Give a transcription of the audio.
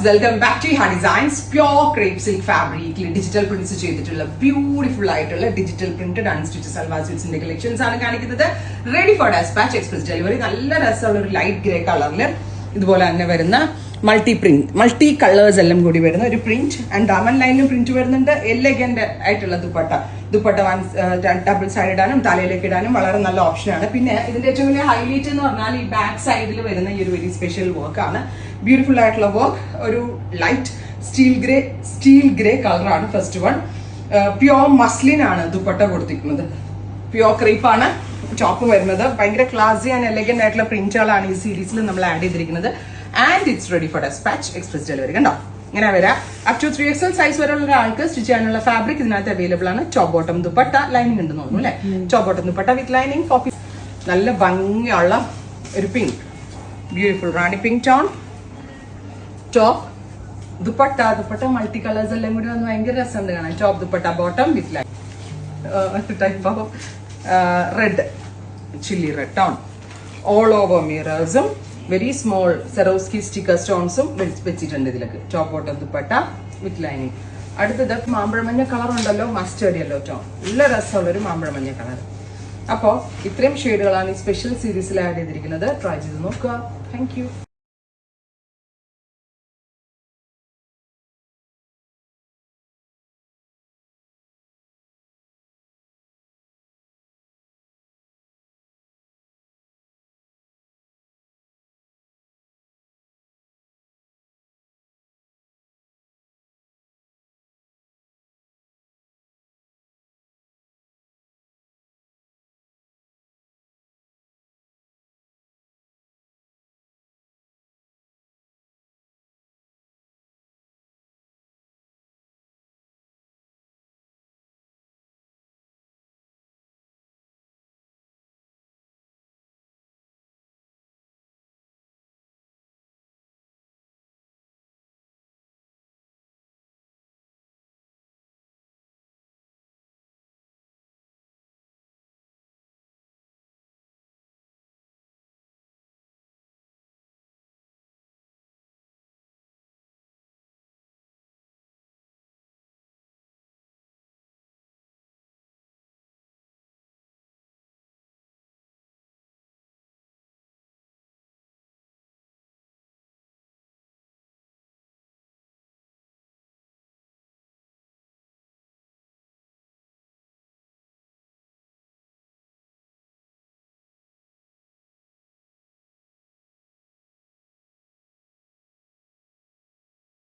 Welcome back to ഹാ designs. Pure crepe silk ഫാബ്രിക്കിൽ digital prints ചെയ്തിട്ടുള്ള ബ്യൂട്ടിഫുൾ ആയിട്ടുള്ള ഡിജിറ്റൽ പ്രിന്റഡ് അൺസ്റ്റിച്ച് സൽവാർ സ്യൂട്ട്സിന്റെ കളക്ഷൻസ് ആണ് കാണിക്കുന്നത്. Ready for dispatch, express delivery. നല്ല രസമുള്ള ഒരു ലൈറ്റ് ഗ്രേ കളറിൽ ഇതുപോലെ തന്നെ വരുന്ന മൾട്ടി കളേഴ്സ് എല്ലാം കൂടി വരുന്ന ഒരു പ്രിന്റ് ആൻഡ് ഡയമണ്ട് ലൈനിലും പ്രിന്റ് വരുന്നുണ്ട്. എലഗന്റ് ആയിട്ടുള്ള ദുപ്പട്ട ഡബിൾ സൈഡ് ഇടാനും തലയിലേക്ക് ഇടാനും വളരെ നല്ല ഓപ്ഷനാണ്. പിന്നെ ഇതിന്റെ ഏറ്റവും വലിയ ഹൈലൈറ്റ് എന്ന് പറഞ്ഞാൽ ഈ ബാക്ക് സൈഡിൽ വരുന്ന ഈ ഒരു വെരി സ്പെഷ്യൽ വർക്ക് ആണ്. ബ്യൂട്ടിഫുൾ ആയിട്ടുള്ള വർക്ക്, ഒരു ലൈറ്റ് സ്റ്റീൽ ഗ്രേ കളറാണ് ഫസ്റ്റ് വൺ. പ്യോർ മസ്ലിൻ ആണ് ദുപ്പട്ട കൊടുത്തിരിക്കുന്നത്. പ്യോർ ക്രീപ്പ് ആണ് ടോപ്പ് വരുന്നത്. ഭയങ്കര ക്ലാസി ആൻഡ് എലഗന്റ് ആയിട്ടുള്ള പ്രിന്റുകളാണ് ഈ സീരീസിൽ നമ്മൾ ആഡ് ചെയ്തിരിക്കുന്നത്. And it's ready for dispatch, express delivery. കണ്ടോ ഇങ്ങനെ വരാം. അപ് ടു 3XL സൈസ് വരെയുള്ള ഒരാൾക്ക് സ്റ്റിച്ച് ചെയ്യാനുള്ള ഫാബ്രിക് ഇതിനകത്ത് അവൈലബിൾ ആണ്. ടോപ്പ് ബോട്ടം ദുപ്പട്ട, ലൈനിങ് ഉണ്ടെന്ന് തോന്നുന്നു അല്ലെ? Top bottom dupatta with lining. Copy നല്ല ഭംഗിയുള്ള ഒരു pink, beautiful rani pink tone top. Dupatta multi colours എല്ലാം കൂടി വന്ന് ഭയങ്കര രസമുണ്ട് കാണാൻ. Top dupatta, bottom with line type of red, chilli red tone. All over മിറേഴ്സും വെരി സ്മോൾ സെറോസ്കി സ്റ്റിക്കർ സ്റ്റോൺസും വെച്ചിട്ടുണ്ട് ഇതിലേക്ക്. Top bottom dupatta with lining. അടുത്തത് മാമ്പഴമഞ്ഞ കളർ ഉണ്ടല്ലോ, മസ്റ്റേർഡ് യെല്ലോ ടോൺ. നല്ല രസമുള്ളൊരു മാമ്പഴമഞ്ഞ കളർ. അപ്പോൾ ഇത്രയും ഷെയ്ഡുകളാണ് ഈ സ്പെഷ്യൽ സീരീസിൽ ആഡ് ചെയ്തിരിക്കുന്നത്. ട്രൈ ചെയ്ത് നോക്കുക. Thank you.